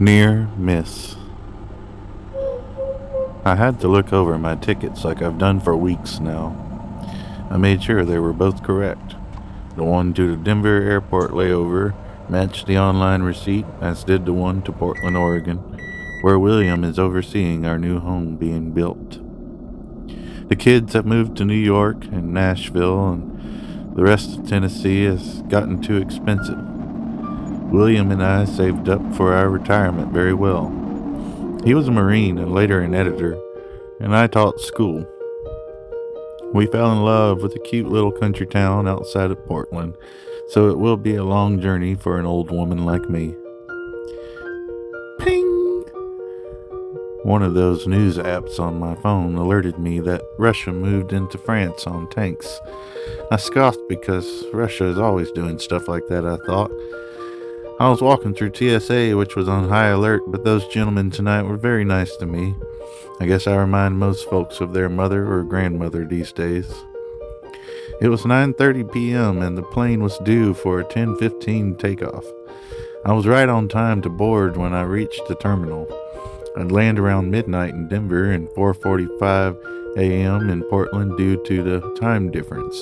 Near miss. I had to look over my tickets like I've done for weeks now. I made sure they were both correct. The one to the Denver airport layover matched the online receipt, as did the one to Portland, Oregon, where William is overseeing our new home being built. The kids have moved to New York and Nashville, and the rest of Tennessee has gotten too expensive. William and I saved up for our retirement very well. He was a Marine and later an editor, and I taught school. We fell in love with a cute little country town outside of Portland, so it will be a long journey for an old woman like me. Ping! One of those news apps on my phone alerted me that Russia moved into France on tanks. I scoffed because Russia is always doing stuff like that, I thought. I was walking through TSA, which was on high alert, but those gentlemen tonight were very nice to me. I guess I remind most folks of their mother or grandmother these days. It was 9:30 p.m. and the plane was due for a 10:15 takeoff. I was right on time to board when I reached the terminal. I'd land around midnight in Denver and 4:45 a.m. in Portland due to the time difference.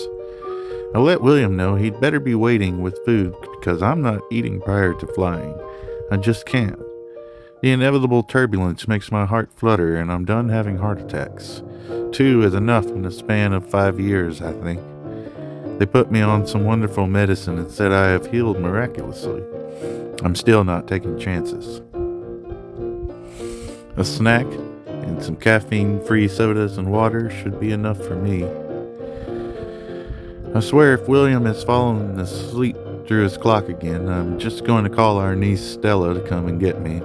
I let William know he'd better be waiting with food because I'm not eating prior to flying. I just can't. The inevitable turbulence makes my heart flutter and I'm done having heart attacks. 2 is enough in the span of 5 years, I think. They put me on some wonderful medicine and said I have healed miraculously. I'm still not taking chances. A snack and some caffeine-free sodas and water should be enough for me. I swear if William has fallen asleep through his clock again, I'm just going to call our niece Stella to come and get me.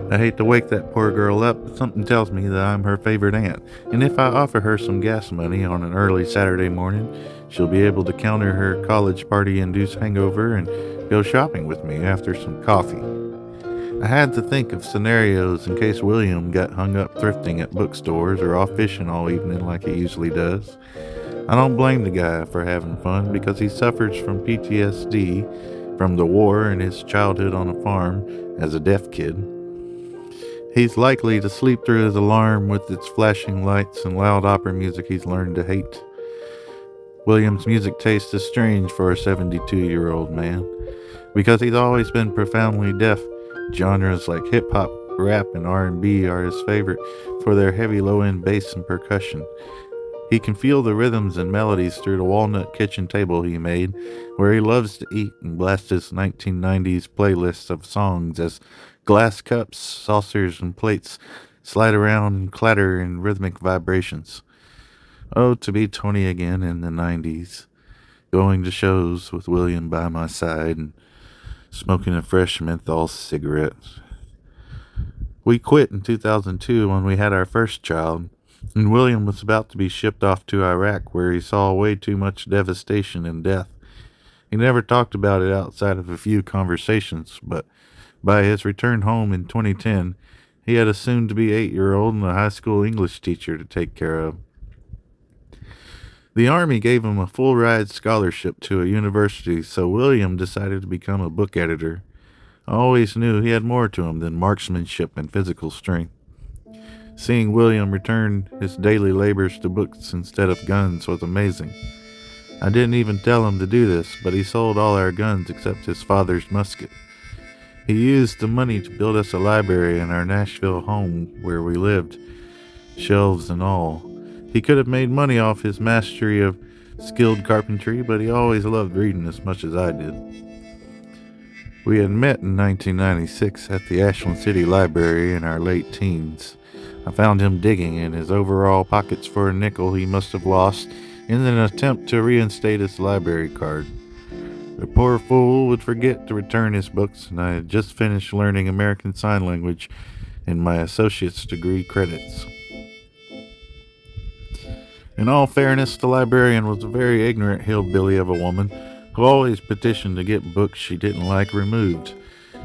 I hate to wake that poor girl up, but something tells me that I'm her favorite aunt, and if I offer her some gas money on an early Saturday morning, she'll be able to counter her college party-induced hangover and go shopping with me after some coffee. I had to think of scenarios in case William got hung up thrifting at bookstores or off fishing all evening like he usually does. I don't blame the guy for having fun because he suffers from PTSD from the war and his childhood on a farm as a deaf kid. He's likely to sleep through his alarm with its flashing lights and loud opera music he's learned to hate. William's music taste is strange for a 72-year-old man. Because he's always been profoundly deaf, genres like hip-hop, rap, and R&B are his favorite for their heavy low-end bass and percussion. He can feel the rhythms and melodies through the walnut kitchen table he made, where he loves to eat and blast his 1990s playlists of songs as glass cups, saucers, and plates slide around and clatter in rhythmic vibrations. Oh, to be 20 again in the 90s, going to shows with William by my side and smoking a fresh menthol cigarette. We quit in 2002 when we had our first child, and William was about to be shipped off to Iraq, where he saw way too much devastation and death. He never talked about it outside of a few conversations, but by his return home in 2010, he had a soon-to-be 8-year-old and a high school English teacher to take care of. The Army gave him a full-ride scholarship to a university, so William decided to become a book editor. I always knew he had more to him than marksmanship and physical strength. Seeing William return his daily labors to books instead of guns was amazing. I didn't even tell him to do this, but he sold all our guns except his father's musket. He used the money to build us a library in our Nashville home where we lived, shelves and all. He could have made money off his mastery of skilled carpentry, but he always loved reading as much as I did. We had met in 1996 at the Ashland City Library in our late teens. I found him digging in his overall pockets for a nickel he must have lost in an attempt to reinstate his library card. The poor fool would forget to return his books, and I had just finished learning American Sign Language in my associate's degree credits. In all fairness, the librarian was a very ignorant hillbilly of a woman who always petitioned to get books she didn't like removed.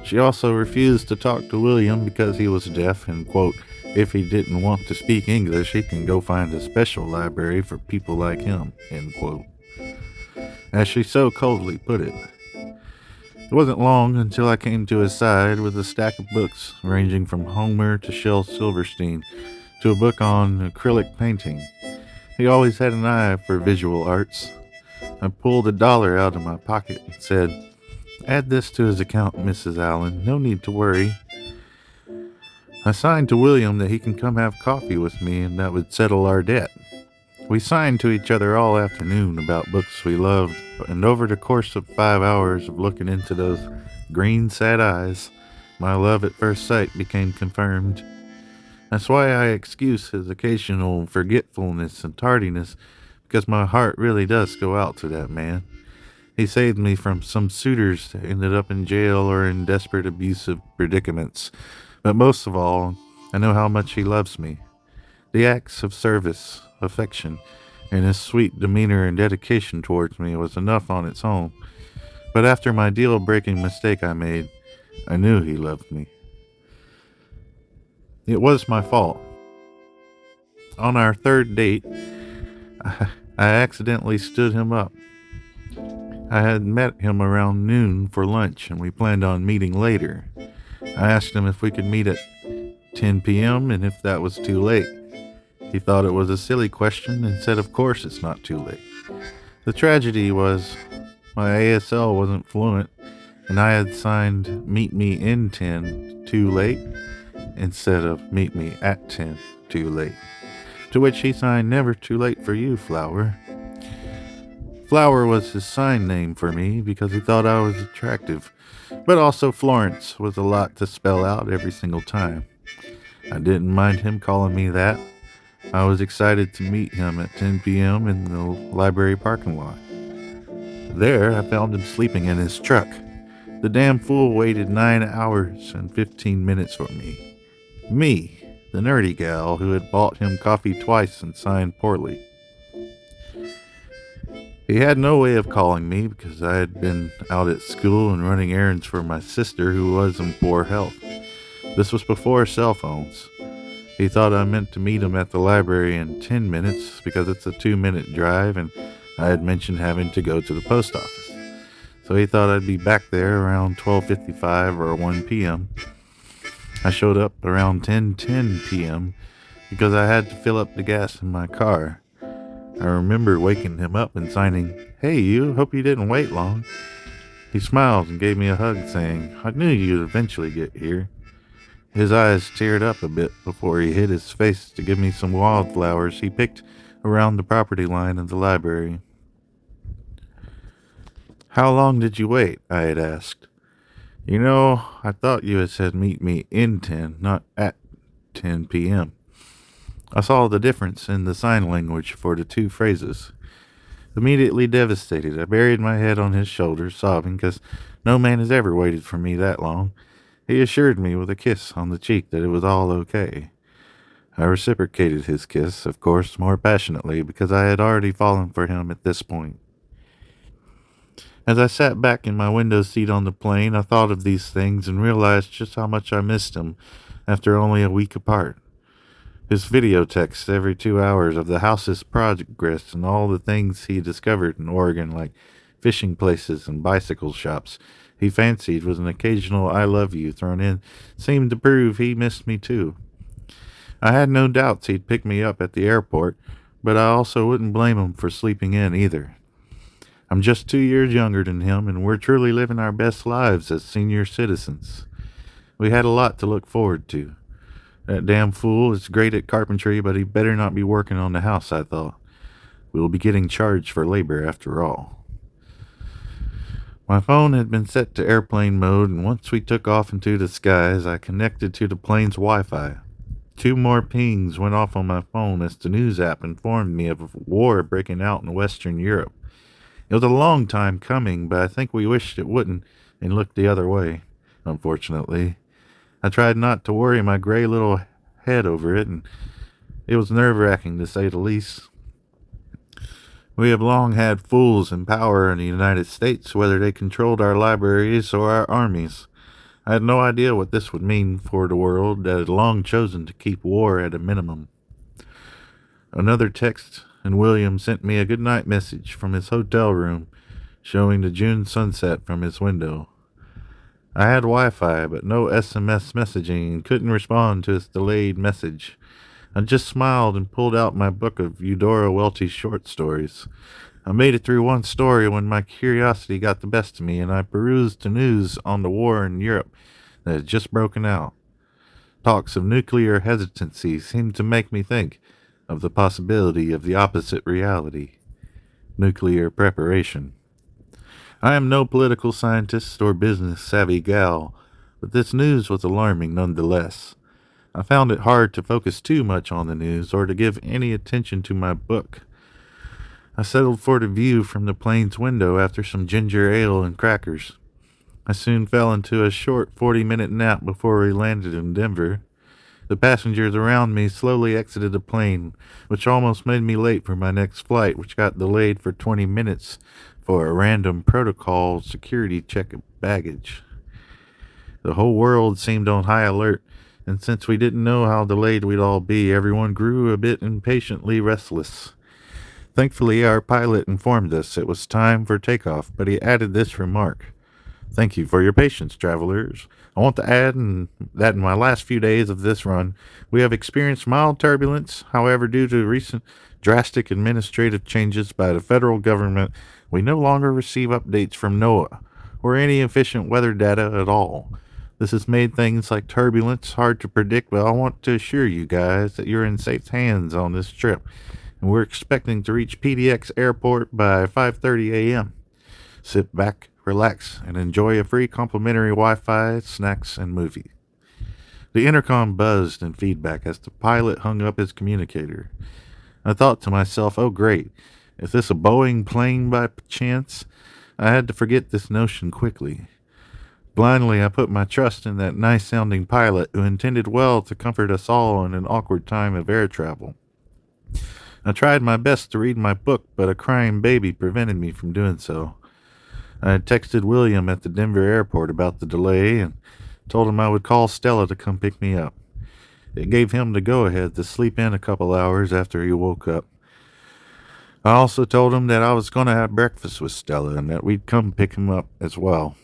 She also refused to talk to William because he was deaf and, quote, if he didn't want to speak English, he can go find a special library for people like him, end quote. As she so coldly put it. It wasn't long until I came to his side with a stack of books ranging from Homer to Shel Silverstein to a book on acrylic painting. He always had an eye for visual arts. I pulled $1 out of my pocket and said, "Add this to his account, Mrs. Allen. No need to worry." I signed to William that he can come have coffee with me and that would settle our debt. We signed to each other all afternoon about books we loved, and over the course of 5 hours of looking into those green sad eyes, my love at first sight became confirmed. That's why I excuse his occasional forgetfulness and tardiness, because my heart really does go out to that man. He saved me from some suitors that ended up in jail or in desperate abusive predicaments. But most of all, I know how much he loves me. The acts of service, affection, and his sweet demeanor and dedication towards me was enough on its own. But after my deal-breaking mistake I made, I knew he loved me. It was my fault. On our third date, I accidentally stood him up. I had met him around noon for lunch, and we planned on meeting later. I asked him if we could meet at 10 p.m. and if that was too late. He thought it was a silly question and said, "Of course it's not too late." The tragedy was my ASL wasn't fluent, and I had signed "Meet me in 10 too late" instead of "Meet me at 10 too late." To which he signed "Never too late for you, Flower." Flower was his sign name for me because he thought I was attractive, but also Florence was a lot to spell out every single time. I didn't mind him calling me that. I was excited to meet him at 10 p.m. in the library parking lot. There, I found him sleeping in his truck. The damn fool waited 9 hours and 15 minutes for me. Me, the nerdy gal who had bought him coffee twice and signed poorly. He had no way of calling me because I had been out at school and running errands for my sister who was in poor health. This was before cell phones. He thought I meant to meet him at the library in 10 minutes because it's a 2-minute drive and I had mentioned having to go to the post office. So he thought I'd be back there around 12:55 or 1 p.m. I showed up around 10:10 p.m. because I had to fill up the gas in my car. I remember waking him up and signing, "Hey you, hope you didn't wait long." He smiled and gave me a hug saying, "I knew you'd eventually get here." His eyes teared up a bit before he hid his face to give me some wildflowers he picked around the property line of the library. "How long did you wait?" I had asked. "You know, I thought you had said meet me in 10, not at 10 p.m. I saw the difference in the sign language for the two phrases. Immediately devastated, I buried my head on his shoulder, sobbing, because no man has ever waited for me that long. He assured me with a kiss on the cheek that it was all okay. I reciprocated his kiss, of course, more passionately, because I had already fallen for him at this point. As I sat back in my window seat on the plane, I thought of these things and realized just how much I missed him after only a week apart. His video texts every 2 hours of the house's progress and all the things he discovered in Oregon, like fishing places and bicycle shops he fancied, with an occasional "I love you" thrown in, seemed to prove he missed me too. I had no doubts he'd pick me up at the airport, but I also wouldn't blame him for sleeping in either. I'm just 2 years younger than him, and we're truly living our best lives as senior citizens. We had a lot to look forward to. That damn fool is great at carpentry, but he better not be working on the house, I thought. We'll be getting charged for labor after all. My phone had been set to airplane mode, and once we took off into the skies, I connected to the plane's Wi-Fi. 2 more pings went off on my phone as the news app informed me of a war breaking out in Western Europe. It was a long time coming, but I think we wished it wouldn't and looked the other way, unfortunately. I tried not to worry my gray little head over it, and it was nerve-wracking to say the least. We have long had fools in power in the United States, whether they controlled our libraries or our armies. I had no idea what this would mean for the world that had long chosen to keep war at a minimum. Another text, and William sent me a goodnight message from his hotel room, showing the June sunset from his window. I had Wi-Fi, but no SMS messaging and couldn't respond to his delayed message. I just smiled and pulled out my book of Eudora Welty's short stories. I made it through one story when my curiosity got the best of me, and I perused the news on the war in Europe that had just broken out. Talks of nuclear hesitancy seemed to make me think of the possibility of the opposite reality: nuclear preparation. I am no political scientist or business savvy gal, but this news was alarming nonetheless. I found it hard to focus too much on the news or to give any attention to my book. I settled for the view from the plane's window after some ginger ale and crackers. I soon fell into a short 40-minute nap before we landed in Denver. The passengers around me slowly exited the plane, which almost made me late for my next flight, which got delayed for 20 minutes for a random protocol security check of baggage. The whole world seemed on high alert, and since we didn't know how delayed we'd all be, everyone grew a bit impatiently restless. Thankfully, our pilot informed us it was time for takeoff, but he added this remark: "Thank you for your patience, travelers. I want to add that in my last few days of this run, we have experienced mild turbulence. However, due to recent drastic administrative changes by the federal government, we no longer receive updates from NOAA or any efficient weather data at all. This has made things like turbulence hard to predict, but I want to assure you guys that you're in safe hands on this trip, and we're expecting to reach PDX Airport by 5:30 a.m. Sit back, relax, and enjoy a free complimentary Wi-Fi, snacks, and movie." The intercom buzzed in feedback as the pilot hung up his communicator. I thought to myself, oh great, is this a Boeing plane by chance? I had to forget this notion quickly. Blindly, I put my trust in that nice-sounding pilot who intended well to comfort us all in an awkward time of air travel. I tried my best to read my book, but a crying baby prevented me from doing so. I had texted William at the Denver airport about the delay and told him I would call Stella to come pick me up. It gave him the go-ahead to sleep in a couple hours after he woke up. I also told him that I was going to have breakfast with Stella and that we'd come pick him up as well.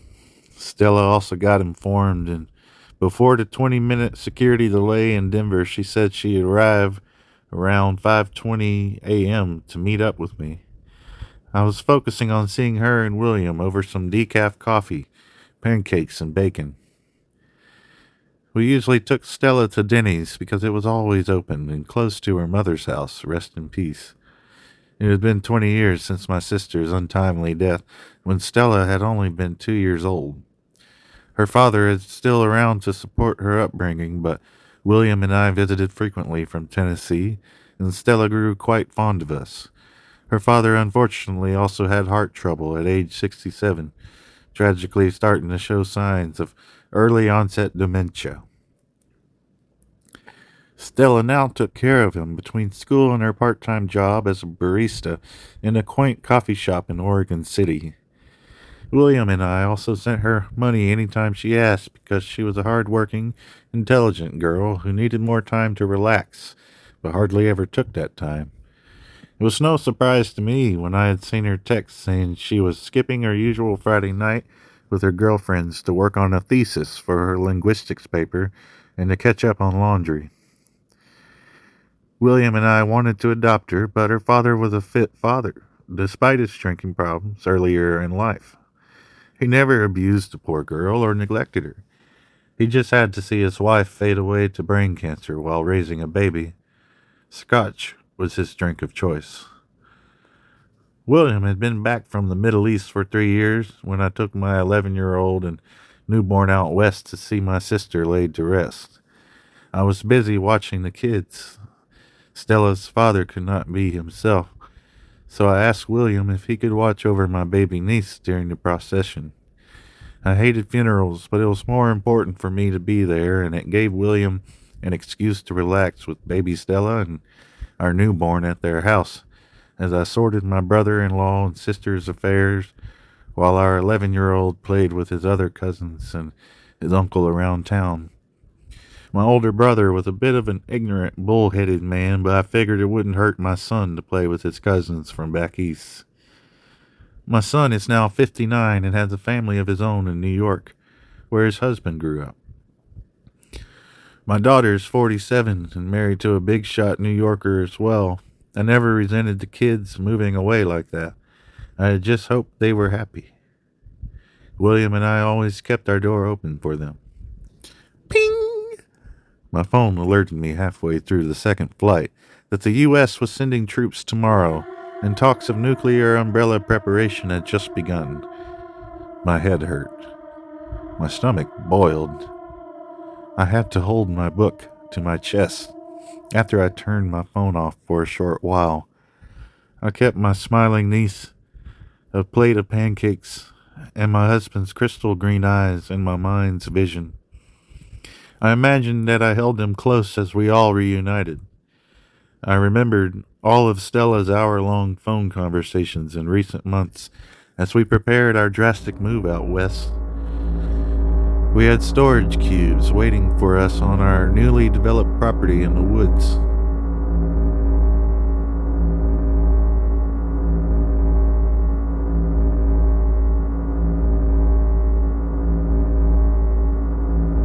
Stella also got informed, and before the 20-minute security delay in Denver, she said she'd arrive around 5:20 a.m. to meet up with me. I was focusing on seeing her and William over some decaf coffee, pancakes, and bacon. We usually took Stella to Denny's because it was always open and close to her mother's house, rest in peace. It had been 20 years since my sister's untimely death, when Stella had only been 2 years old. Her father is still around to support her upbringing, but William and I visited frequently from Tennessee, and Stella grew quite fond of us. Her father unfortunately also had heart trouble at age 67, tragically starting to show signs of early onset dementia. Stella now took care of him between school and her part-time job as a barista in a quaint coffee shop in Oregon City. William and I also sent her money anytime she asked because she was a hard-working, intelligent girl who needed more time to relax, but hardly ever took that time. It was no surprise to me when I had seen her text saying she was skipping her usual Friday night with her girlfriends to work on a thesis for her linguistics paper and to catch up on laundry. William and I wanted to adopt her, but her father was a fit father, despite his drinking problems earlier in life. He never abused the poor girl or neglected her. He just had to see his wife fade away to brain cancer while raising a baby. Scotch was his drink of choice. William had been back from the Middle East for 3 years when I took my 11-year-old and newborn out west to see my sister laid to rest. I was busy watching the kids. Stella's father could not be himself, so I asked William if he could watch over my baby niece during the procession. I hated funerals, but it was more important for me to be there, and it gave William an excuse to relax with baby Stella and our newborn at their house, as I sorted my brother-in-law and sister's affairs while our 11-year-old played with his other cousins and his uncle around town. My older brother was a bit of an ignorant, bull-headed man, but I figured it wouldn't hurt my son to play with his cousins from back east. My son is now 59 and has a family of his own in New York. where his husband grew up. My daughter's 47 and married to a big shot New Yorker as well. I never resented the kids moving away like that. I just hoped they were happy. William and I always kept our door open for them. Ping! My phone alerted me halfway through the second flight that the U.S. was sending troops tomorrow, and talks of nuclear umbrella preparation had just begun. My head hurt. My stomach boiled. I had to hold my book to my chest after I turned my phone off for a short while. I kept my smiling niece, a plate of pancakes, and my husband's crystal green eyes in my mind's vision. I imagined that I held them close as we all reunited. I remembered all of Stella's hour-long phone conversations in recent months as we prepared our drastic move out west. We had storage cubes waiting for us on our newly developed property in the woods.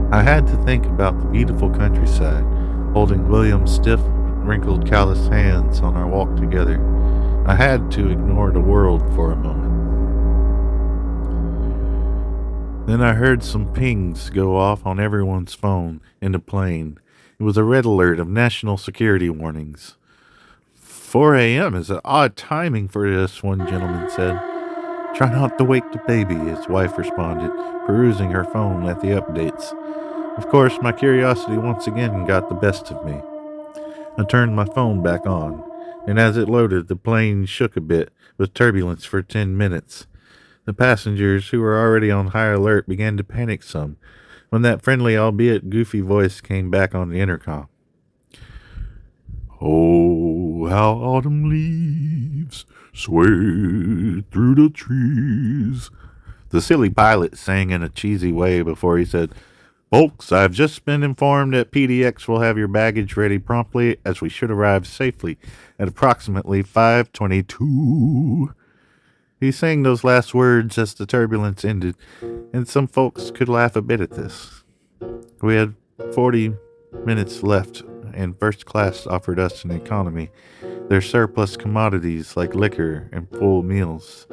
I had to think about the beautiful countryside, holding William's stiff, wrinkled, calloused hands on our walk together. I had to ignore the world for a moment. Then I heard some pings go off on everyone's phone in the plane. It was a red alert of national security warnings. 4 a.m. is an odd timing for this, one gentleman said. Try not to wake the baby, his wife responded, perusing her phone at the updates. Of course, my curiosity once again got the best of me. I turned my phone back on, and as it loaded, the plane shook a bit with turbulence for 10 minutes. The passengers, who were already on high alert, began to panic some when that friendly, albeit goofy voice came back on the intercom. Oh, how autumn leaves sway through the trees. The silly pilot sang in a cheesy way before he said, Folks, I've just been informed that PDX will have your baggage ready promptly as we should arrive safely at approximately 5:22. He sang those last words as the turbulence ended, and some folks could laugh a bit at this. We had 40 minutes left, and first class offered us an economy, their surplus commodities like liquor and full meals.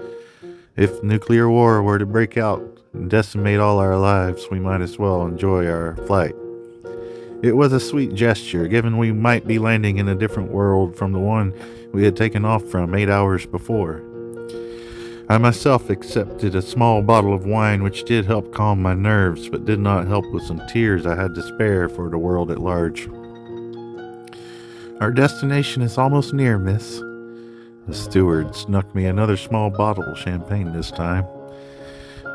If nuclear war were to break out and decimate all our lives, we might as well enjoy our flight. It was a sweet gesture, given we might be landing in a different world from the one we had taken off from 8 hours before. I myself accepted a small bottle of wine, which did help calm my nerves, but did not help with some tears I had to spare for the world at large. Our destination is almost near, miss. The steward snuck me another small bottle of champagne this time.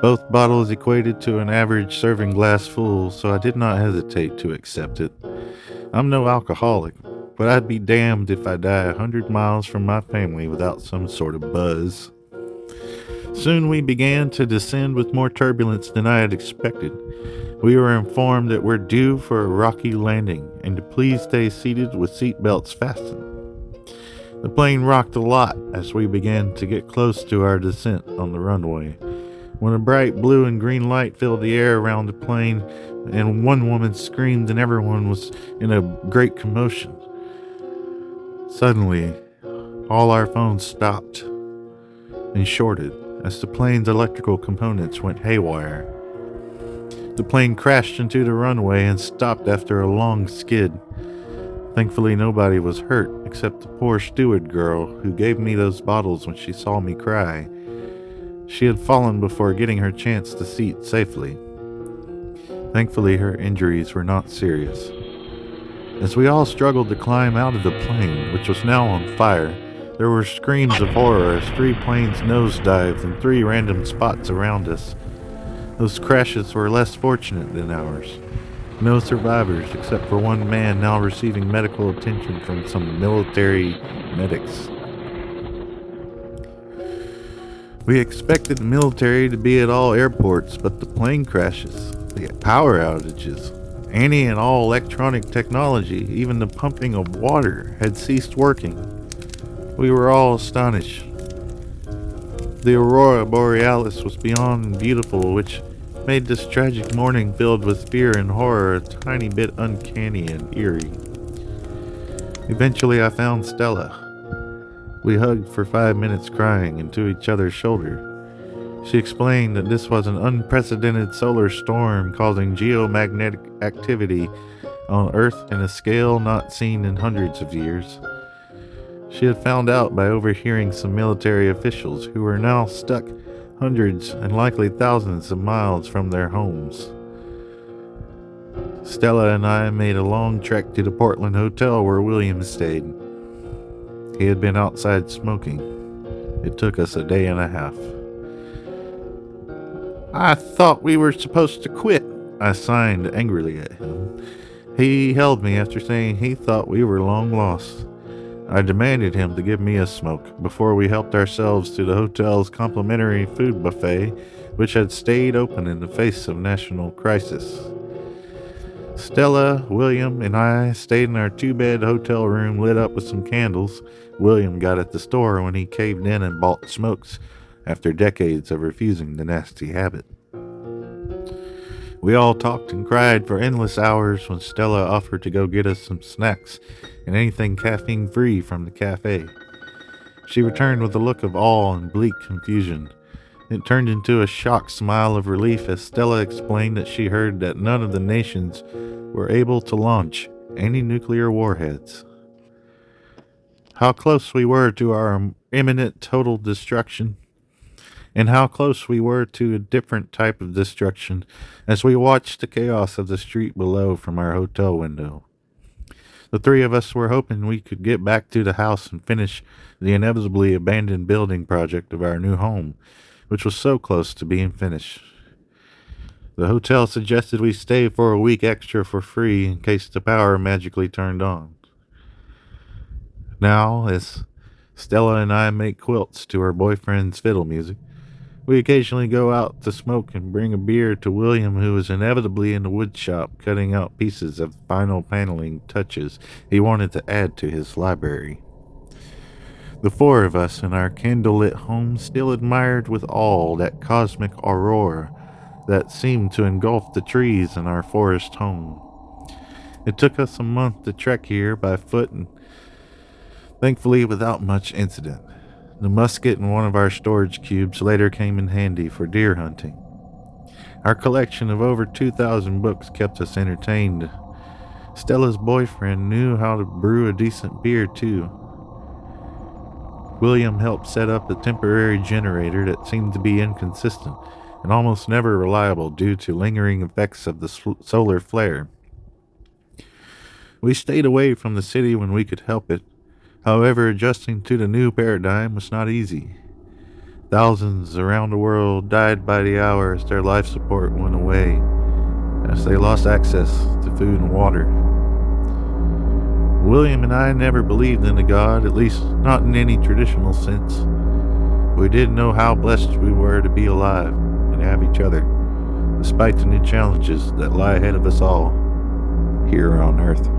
Both bottles equated to an average serving glass full, so I did not hesitate to accept it. I'm no alcoholic, but I'd be damned if I die 100 miles from my family without some sort of buzz. Soon we began to descend with more turbulence than I had expected. We were informed that we're due for a rocky landing and to please stay seated with seatbelts fastened. The plane rocked a lot as we began to get close to our descent on the runway, when a bright blue and green light filled the air around the plane, and one woman screamed and everyone was in a great commotion. Suddenly, all our phones stopped and shorted as the plane's electrical components went haywire. The plane crashed into the runway and stopped after a long skid. Thankfully, nobody was hurt except the poor steward girl who gave me those bottles when she saw me cry. She had fallen before getting her chance to seat safely. Thankfully, her injuries were not serious. As we all struggled to climb out of the plane, which was now on fire, there were screams of horror as 3 planes nosedived in 3 random spots around us. Those crashes were less fortunate than ours. No survivors except for one man now receiving medical attention from some military medics. We expected the military to be at all airports, but the plane crashes, the power outages, any and all electronic technology, even the pumping of water, had ceased working. We were all astonished. The aurora borealis was beyond beautiful, which made this tragic morning filled with fear and horror a tiny bit uncanny and eerie. Eventually, I found Stella. We hugged for 5 minutes crying into each other's shoulder. She explained that this was an unprecedented solar storm causing geomagnetic activity on Earth in a scale not seen in hundreds of years. She had found out by overhearing some military officials who were now stuck hundreds and likely thousands of miles from their homes. Stella and I made a long trek to the Portland hotel where William stayed. He had been outside smoking. It took us a day and a half. "I thought we were supposed to quit," I signed angrily at him. He held me after saying he thought we were long lost. I demanded him to give me a smoke before we helped ourselves to the hotel's complimentary food buffet, which had stayed open in the face of national crisis. Stella, William, and I stayed in our two-bed hotel room lit up with some candles William got at the store when he caved in and bought smokes after decades of refusing the nasty habit. We all talked and cried for endless hours when Stella offered to go get us some snacks and anything caffeine-free from the cafe. She returned with a look of awe and bleak confusion. It turned into a shocked smile of relief as Stella explained that she heard that none of the nations were able to launch any nuclear warheads. How close we were to our imminent total destruction, and how close we were to a different type of destruction as we watched the chaos of the street below from our hotel window. The three of us were hoping we could get back to the house and finish the inevitably abandoned building project of our new home, which was so close to being finished. The hotel suggested we stay for a week extra for free in case the power magically turned on. Now, as Stella and I make quilts to her boyfriend's fiddle music, we occasionally go out to smoke and bring a beer to William, who is inevitably in the wood shop cutting out pieces of final paneling touches he wanted to add to his library. The four of us in our candlelit home still admired with awe that cosmic aurora that seemed to engulf the trees in our forest home. It took us a month to trek here by foot and thankfully without much incident. The musket in one of our storage cubes later came in handy for deer hunting. Our collection of over 2,000 books kept us entertained. Stella's boyfriend knew how to brew a decent beer, too. William helped set up a temporary generator that seemed to be inconsistent and almost never reliable due to lingering effects of the solar flare. We stayed away from the city when we could help it. However, adjusting to the new paradigm was not easy. Thousands around the world died by the hour as their life support went away, as they lost access to food and water. William and I never believed in a God, at least not in any traditional sense. We did know how blessed we were to be alive and have each other, despite the new challenges that lie ahead of us all here on Earth.